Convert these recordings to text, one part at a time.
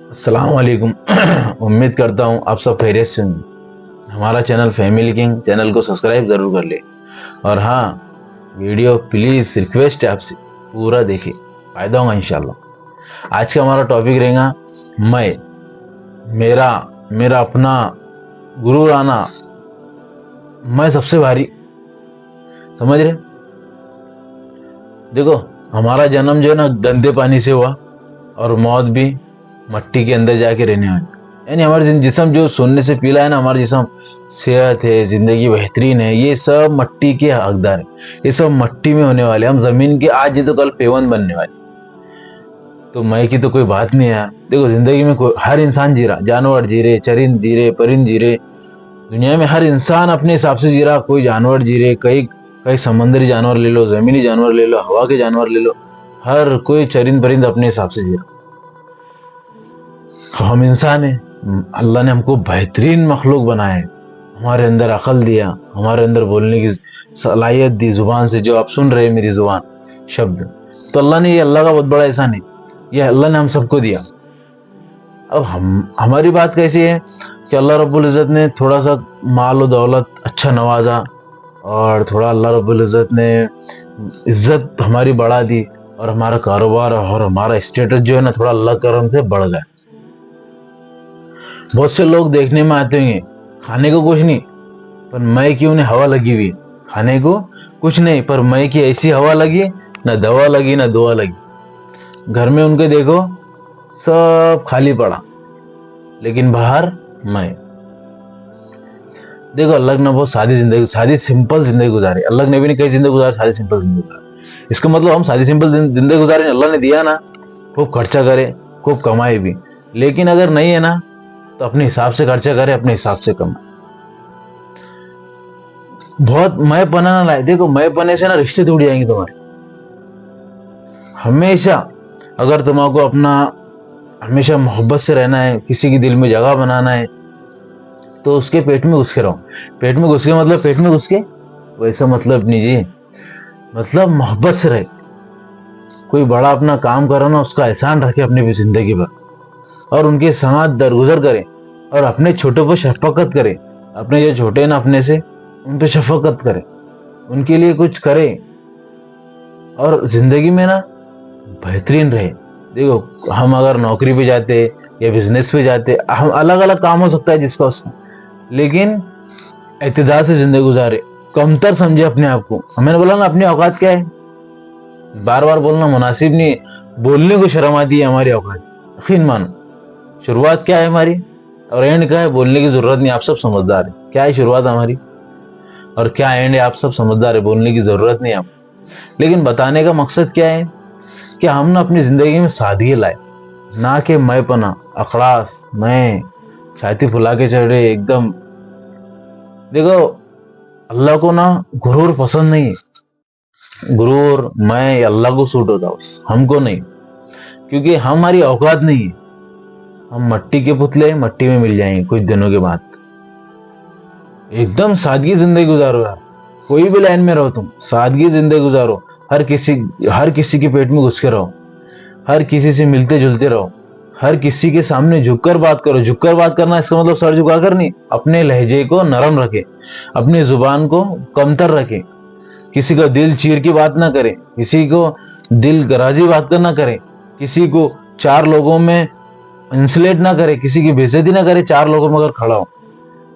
السلام علیکم۔ امید کرتا ہوں آپ سب خیریت سے ہوں۔ ہمارا چینل فیملی کنگ چینل کو سبسکرائب ضرور کر لے، اور ہاں، ویڈیو پلیز ریکویسٹ ہے آپ سے پورا دیکھیں، فائدہ ہوگا انشاءاللہ۔ آج کا ہمارا ٹاپک رہے گا میں، میرا اپنا، غرور آنا، میں سب سے بھاری۔ سمجھ رہے؟ دیکھو، ہمارا جنم جو ہے نا گندے پانی سے ہوا، اور موت بھی مٹی کے اندر جا کے رہنے والی۔ یعنی ہمارا جسم جو سونے سے پیلا ہے نا، ہمارا جسم صحت ہے، زندگی بہترین ہے، یہ سب مٹی کے حقدار ہے، یہ سب مٹی میں ہونے والے۔ ہم زمین کے آج ہی تو کل پیون بننے والے، تو میں کی تو کوئی بات نہیں ہے۔ دیکھو، زندگی میں ہر انسان جی رہا، جانور جی رہے، چرند جی رہے، پرند جی رہے، دنیا میں ہر انسان اپنے حساب سے جی رہا۔ کوئی جانور جی رہے، کئی سمندری جانور لے لو، زمینی جانور لے لو، ہوا کے جانور لے لو، ہر کوئی چرند پرند اپنے حساب سے جی رہا۔ ہم انسان ہیں، اللہ نے ہم کو بہترین مخلوق بنایا ہے، ہمارے اندر عقل دیا، ہمارے اندر بولنے کی صلاحیت دی، زبان سے جو آپ سن رہے ہیں میری زبان شبد، تو اللہ نے، یہ اللہ کا بہت بڑا احسان ہے، یہ اللہ نے ہم سب کو دیا۔ اب ہماری بات کیسی ہے کہ اللہ رب العزت نے تھوڑا سا مال و دولت اچھا نوازا، اور تھوڑا اللہ رب العزت نے عزت ہماری بڑھا دی، اور ہمارا کاروبار اور ہمارا اسٹیٹس جو ہے نا تھوڑا اللہ کرم سے بڑھ گیا۔ بہت سے لوگ دیکھنے میں آتے ہیں، کھانے کو کچھ نہیں، پر میں کی انہیں ہوا لگی ہوئی، کھانے کو کچھ نہیں، پر میں کی ایسی ہوا لگی، نہ دوا لگی نہ دعا لگی۔ گھر میں ان کے دیکھو سب خالی پڑا، لیکن باہر میں۔ دیکھو، اللہ نے بہت سادی سمپل زندگی گزاری۔ اللہ نے بھی نہیں کئی زندگی گزاری، سادی سمپل زندگی گزاری۔ اس کا مطلب ہم سادی سمپل زندگی گزارے، اللہ نے دیا نا، خوب خرچہ کرے، خوب کمائے بھی، لیکن اگر نہیں ہے نا تو اپنے حساب سے خرچہ کرے، اپنے حساب سے کمائے۔ بہت میں پنا نہ لائے۔ دیکھو، میں پنے سے نا رشتے ٹوٹ جائیں گے تمہارے۔ ہمیشہ اگر تمہارے کو اپنا ہمیشہ محبت سے رہنا ہے، کسی کی دل میں جگہ بنانا ہے، تو اس کے پیٹ میں گھس کے رہو۔ پیٹ میں گھس کے مطلب پیٹ میں گھس کے ویسا مطلب نہیں جی، مطلب محبت سے رہے۔ کوئی بڑا اپنا کام کرو نا، اس کا احسان رکھے اپنی زندگی پر، اور ان کے ساتھ درگزر کرے، اور اپنے چھوٹوں پر شفقت کرے۔ اپنے جو چھوٹے نا اپنے سے، ان پہ شفقت کرے، ان کے لیے کچھ کرے، اور زندگی میں نا بہترین رہے۔ دیکھو، ہم اگر نوکری پہ جاتے یا بزنس پہ جاتے، ہم الگ الگ کام ہو سکتا ہے جس کا اس کا، لیکن اعتدال سے زندگی گزارے، کمتر سمجھے اپنے آپ کو۔ میں نے بولا نا، اپنی اوقات کیا ہے، بار بار بولنا مناسب نہیں، بولنے کو شرم آتی ہے ہماری اوقات۔ یقین مانو، شروعات کیا ہے ہماری اور اینڈ کیا ہے، بولنے کی ضرورت نہیں، آپ سب سمجھدار ہیں۔ کیا ہے شروعات ہماری اور کیا اینڈ ہے، آپ سب سمجھدار ہیں، بولنے کی ضرورت نہیں آپ۔ لیکن بتانے کا مقصد کیا ہے کہ ہم نے اپنی زندگی میں سادگی لائے، نہ کہ میں پنا، اخلاص، میں چھاتی پھلا کے چڑھ رہے ایک دم۔ دیکھو، اللہ کو نا غرور پسند نہیں ہے۔ غرور میں اللہ کو سوٹ ہوتا، ہم کو نہیں، کیونکہ ہماری اوقات نہیں ہے۔ ہم مٹی کے پتلے، مٹی میں مل جائیں گے کچھ دنوں کے بعد۔ ایک دم سادگی زندگی گزارو یار، کوئی بھی لائن میں رہو، تم سادگی زندگی گزارو۔ ہر کسی کے پیٹ میں گھس کے رہو، ہر کسی سے ملتے جلتے رہو، ہر کسی کے سامنے جھک کر بات کرو۔ جھک کر بات کرنا اس کا مطلب سر جھکا کر نہیں، اپنے لہجے کو نرم رکھے، اپنی زبان کو کمتر رکھے، کسی کا دل چیر کی بات نہ کرے، کسی کو دل گرازی بات نہ کرے، کسی کو چار لوگوں میں انسلیٹ نہ کرے، کسی کی بے عزتی نہ کرے چار لوگوں میں اگر کھڑا ہو۔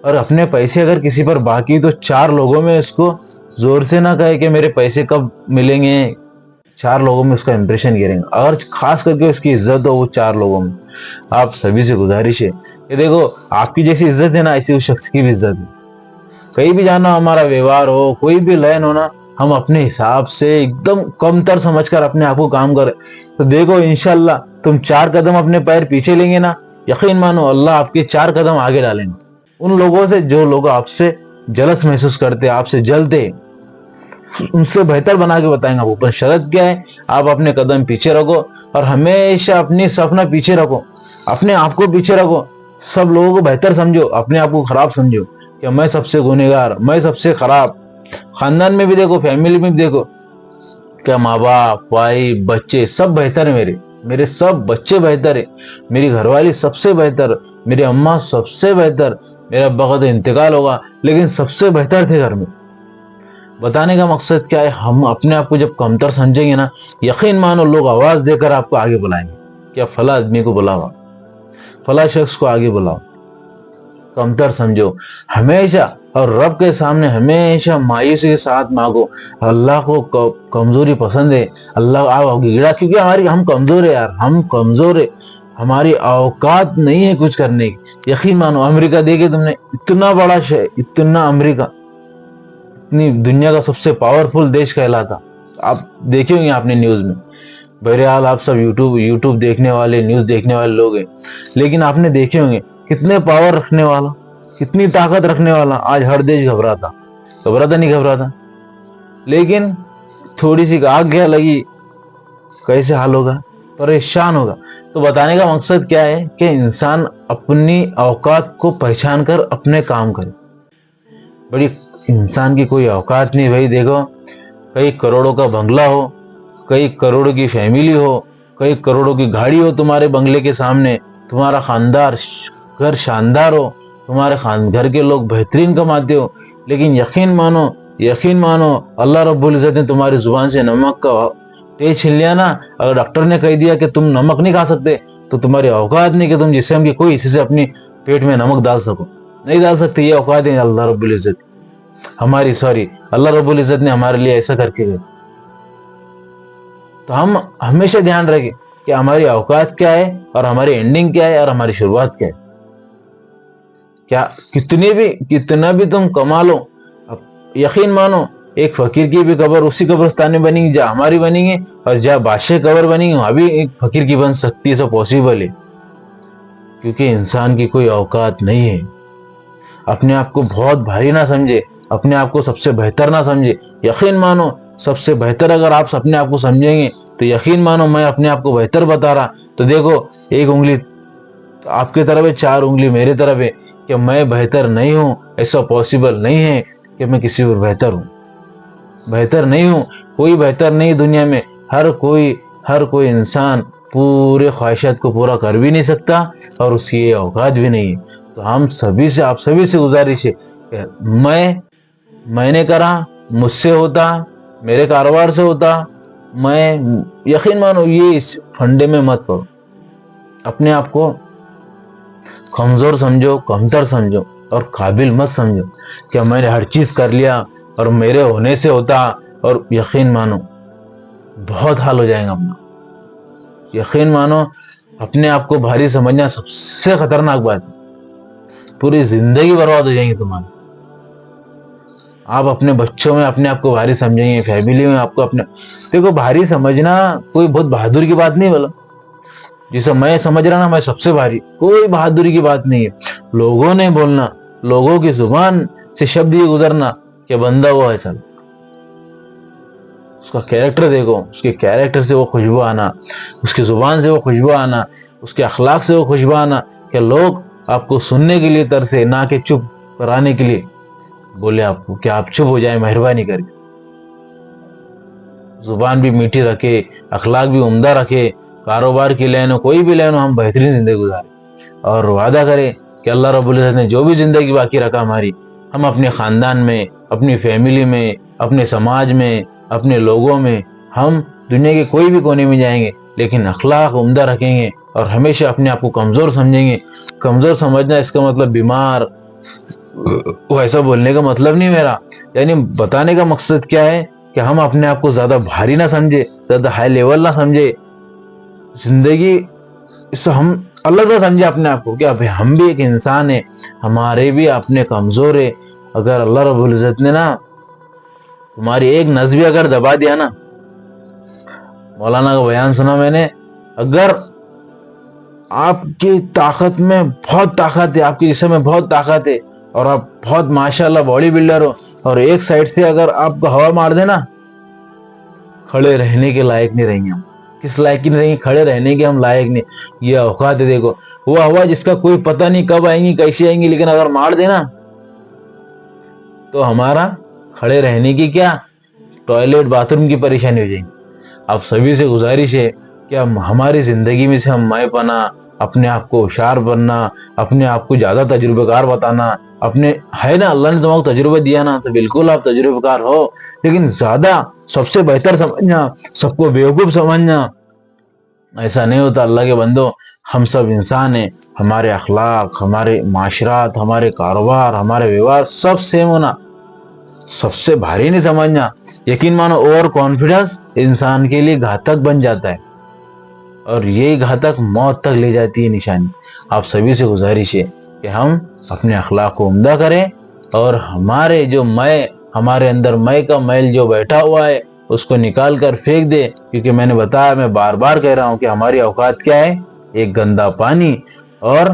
اور اپنے پیسے اگر کسی پر باقی تو چار لوگوں میں اس کو زور سے نہ کہے کہ میرے پیسے کب ملیں گے، چار لوگوں میں اس کا امپریشن گریں گا۔ اگر خاص کر کے اس کی عزت ہو وہ چار لوگوں میں، آپ سبھی سے گزارش ہے کہ دیکھو، آپ کی جیسی عزت ہے نا، ایسی اس شخص کی بھی عزت ہے۔ کہیں بھی جانا، ہمارا ویوہار ہو، کوئی بھی لائن ہونا، ہم اپنے حساب سے ایک دم کم تر سمجھ کر اپنے آپ کو کام کریں، تو دیکھو انشاءاللہ تم 4 قدم اپنے پیر پیچھے لیں گے نا، یقین مانو اللہ آپ کے 4 قدم آگے ڈالیں گے۔ ان لوگوں سے جو لوگ آپ سے جلس محسوس کرتے، آپ سے جلتے، ان سے بہتر بنا کے بتائیں گا۔ اوپر شرط کیا ہے، آپ اپنے قدم پیچھے رکھو، اور ہمیشہ اپنی سپنا پیچھے رکھو، اپنے آپ کو پیچھے رکھو۔ سب لوگوں کو بہتر سمجھو، اپنے آپ کو خراب سمجھو کہ میں سب سے گنہگار، میں سب سے خراب۔ خاندان میں بھی دیکھو، فیملی میں بھی دیکھو، کیا ماں باپ، بھائی، بچے سب بہتر ہیں میرے، میرے سب بچے بہتر ہیں، میری گھر والی سب سے بہتر، میری اماں سب سے بہتر، میرا ابا کا تو انتقال ہوگا لیکن سب سے بہتر تھے گھر میں۔ بتانے کا مقصد کیا ہے، ہم اپنے آپ کو جب کمتر سمجھیں گے نا، یقین مانو لوگ آواز دے کر آپ کو آگے بلائیں گے، کیا فلاں آدمی کو بلاوا، فلاں شخص کو آگے بلاؤ۔ کمتر سمجھو ہمیشہ، اور رب کے سامنے ہمیشہ مایوسی کے ساتھ مانگو۔ اللہ کو کمزوری پسند ہے، اللہ آپ گڑا، کیونکہ ہم کمزور ہے یار، ہم کمزور ہے، ہماری اوقات نہیں ہے کچھ کرنے کی۔ یقین مانو امریکہ دیکھے تم نے، اتنا بڑا شہر، اتنا امریکہ اتنی دنیا کا سب سے پاورفل دیش کہلاتا، آپ دیکھے ہوں گے آپ نے نیوز میں۔ بہرحال آپ سب یوٹیوب دیکھنے والے، نیوز دیکھنے والے لوگ ہیں، لیکن آپ نے دیکھے ہوں گے کتنے پاور رکھنے والا، کتنی طاقت رکھنے والا، آج ہر دیش گھبراتا نہیں گھبراتا، لیکن تھوڑی سی آگ کیا لگی کیسے حال ہوگا، پریشان ہوگا۔ تو بتانے کا مقصد کیا ہے کہ انسان اپنی اوقات کو پہچان کر اپنے کام کرے۔ بڑی انسان کی کوئی اوقات نہیں بھائی، دیکھو کئی کروڑوں کا بنگلہ ہو، کئی کروڑوں کی فیملی ہو، کئی کروڑوں کی گاڑی ہو تمہارے بنگلے کے سامنے، تمہارا خاندار گھر شاندار ہو، تمہارے گھر کے لوگ بہترین کماتے ہو، لیکن یقین مانو اللہ رب العزت نے تمہاری زبان سے نمک کا ٹیسٹ چھین لیا نا، اگر ڈاکٹر نے کہہ دیا کہ تم نمک نہیں کھا سکتے، تو تمہاری اوقات نہیں کہ تم جسم کے کوئی حصے سے اپنی پیٹ میں نمک ڈال سکو، نہیں ڈال سکتے۔ یہ اوقات ہیں اللہ رب العزت اللہ رب العزت نے ہمارے لیے ایسا کر کے گئے۔ تو ہم ہمیشہ دھیان رکھیں کہ ہماری اوقات کیا ہے اور ہماری اینڈنگ کیا ہے اور ہماری شروعات کیا ہے۔ کیا کتنا بھی تم کما لو، یقین مانو ایک فقیر کی بھی قبر اسی قبرستان میں بنیں گی جہاں ہماری بنیں گے، اور جہاں بادشاہ قبر بنیں گی وہاں بھی ایک فقیر کی بن سکتی ہے، سو پاسبل ہے، کیونکہ انسان کی کوئی اوقات نہیں ہے۔ اپنے آپ کو بہت بھاری نہ سمجھے، اپنے آپ کو سب سے بہتر نہ سمجھے، یقین مانو سب سے بہتر اگر آپ اپنے آپ کو سمجھیں گے تو یقین مانو میں اپنے آپ کو بہتر بتا رہا تو دیکھو ایک انگلی آپ کی طرف ہے، 4 انگلی میری طرف ہے، کہ میں بہتر نہیں ہوں، ایسا پاسبل نہیں ہے کہ میں کسی اور بہتر ہوں، بہتر نہیں ہوں، کوئی بہتر نہیں دنیا میں، ہر کوئی انسان پورے خواہشات کو پورا کر بھی نہیں سکتا اور اس کی یہ اوقات بھی نہیں ہے۔ تو ہم سبھی سے، آپ سبھی سے گزارش ہے کہ میں نے کرا، مجھ سے ہوتا، میرے کاروبار سے ہوتا، میں یقین مانو یہ اس پھنڈے میں مت پڑو، اپنے آپ کو کمزور سمجھو، کمتر سمجھو اور قابل مت سمجھو کہ میں نے ہر چیز کر لیا اور میرے ہونے سے ہوتا، اور یقین مانو بہت حال ہو جائے گا اپنا۔ یقین مانو اپنے آپ کو بھاری سمجھنا سب سے خطرناک بات ہے، پوری زندگی برباد ہو جائیں گی تمہاری۔ آپ اپنے بچوں میں اپنے آپ کو بھاری سمجھیں گے، فیملی میں آپ کو دیکھو بھاری سمجھنا کوئی بہت بہادری کی بات نہیں، بولا جسے میں سمجھ رہا نا میں سب سے بھاری، کوئی بہادری کی بات نہیں ہے۔ لوگوں نے بولنا، لوگوں کی زبان سے شبد یہ گزرنا کہ بندہ وہ ہے، چل اس کا کیریکٹر دیکھو، اس کے کیریکٹر سے وہ خوشبو آنا، اس کی زبان سے وہ خوشبو آنا، اس کے اخلاق سے وہ خوشبو آنا کہ لوگ آپ کو سننے کے لیے ترسے، نہ کہ چپ کرانے کے لیے بولے آپ کو کہ آپ چپ ہو جائیں مہربانی کر کے۔ زبان بھی میٹھی رکھے، اخلاق بھی عمدہ رکھے، کاروبار کی لین ہو، کوئی بھی لین ہو، ہم بہترین زندگی گزارے اور وعدہ کریں کہ اللہ رب العزت نے جو بھی زندگی باقی رکھا ہماری، ہم اپنے خاندان میں، اپنی فیملی میں، اپنے سماج میں، اپنے لوگوں میں، ہم دنیا کے کوئی بھی کونے میں جائیں گے لیکن اخلاق عمدہ رکھیں گے اور ہمیشہ اپنے آپ کو کمزور سمجھیں گے۔ کمزور سمجھنا اس کا مطلب بیمار، ویسا بولنے کا مطلب نہیں میرا، یعنی بتانے کا مقصد کیا ہے کہ ہم اپنے آپ کو زیادہ بھاری نہ سمجھے، زیادہ ہائی لیول نہ سمجھے، زندگی اس ہم الگ نہ سمجھے اپنے آپ کو، کہ ہم بھی ایک انسان ہیں، ہمارے بھی اپنے کمزور ہے۔ اگر اللہ رب العزت نے نا تمہاری ایک نظر اگر دبا دیا نا، مولانا کا بیان سنا میں نے، اگر آپ کی طاقت میں بہت طاقت ہے، آپ کے جسم میں بہت طاقت ہے اور آپ بہت ماشاءاللہ باڈی بلڈر ہو، اور ایک سائڈ سے اگر آپ کو ہوا مار دے نا، کھڑے رہنے کے لائق نہیں رہیں گے ہم۔ کس لائق نہیں رہیں گے؟ کھڑے رہنے کے ہم لائق نہیں۔ یہ اوقات ہے، دیکھو وہ ہوا جس کا کوئی پتہ نہیں کب آئیں گی، کیسے آئیں گی، لیکن اگر مار دے نا تو ہمارا کھڑے رہنے کی کیا، ٹوائلٹ باتھ روم کی پریشانی ہو جائیں گی۔ آپ سبھی سے گزارش ہے کیا ہماری زندگی میں سے ہم میں پنا، اپنے آپ کو ہوشیار بننا، اپنے آپ کو زیادہ تجربہ کار بتانا، اپنے ہے نا اللہ نے تمہیں تجربہ دیا نا تو بالکل آپ تجربہ کار ہو، لیکن زیادہ سب سے بہتر سمجھنا، سب کو بیوقوف سمجھنا، ایسا نہیں ہوتا اللہ کے بندو۔ ہم سب انسان ہیں، ہمارے اخلاق، ہمارے معاشرات، ہمارے کاروبار، ہمارے ویوہار سب سیم ہونا، سب سے بھاری نہیں سمجھنا۔ یقین مانو اوور کانفیڈنس انسان کے لیے گھاتک بن جاتا ہے، اور یہی گھاتک موت تک لے جاتی ہے نشانی۔ آپ سبھی سے گزارش ہے کہ ہم اپنے اخلاق کو عمدہ کریں، اور ہمارے جو ہمارے اندر میں کا میل جو بیٹھا ہوا ہے اس کو نکال کر پھینک دے، کیونکہ میں نے بتایا، میں بار بار کہہ رہا ہوں کہ ہماری اوقات کیا ہے؟ ایک گندا پانی، اور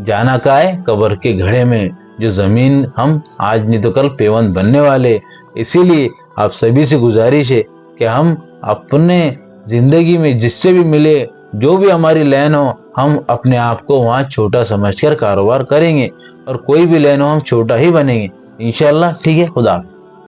جانا کا ہے قبر کے گھڑے میں، جو زمین ہم آج نہیں تو کل پیوند بننے والے۔ اسی لیے آپ سبھی سے گزارش ہے کہ ہم اپنے زندگی میں جس سے بھی ملے، جو بھی ہماری لین ہو، ہم اپنے آپ کو وہاں چھوٹا سمجھ کر کاروبار کریں گے، اور کوئی بھی لین ہو ہم چھوٹا ہی بنیں گے انشاءاللہ۔ ٹھیک ہے، خدا حافظ۔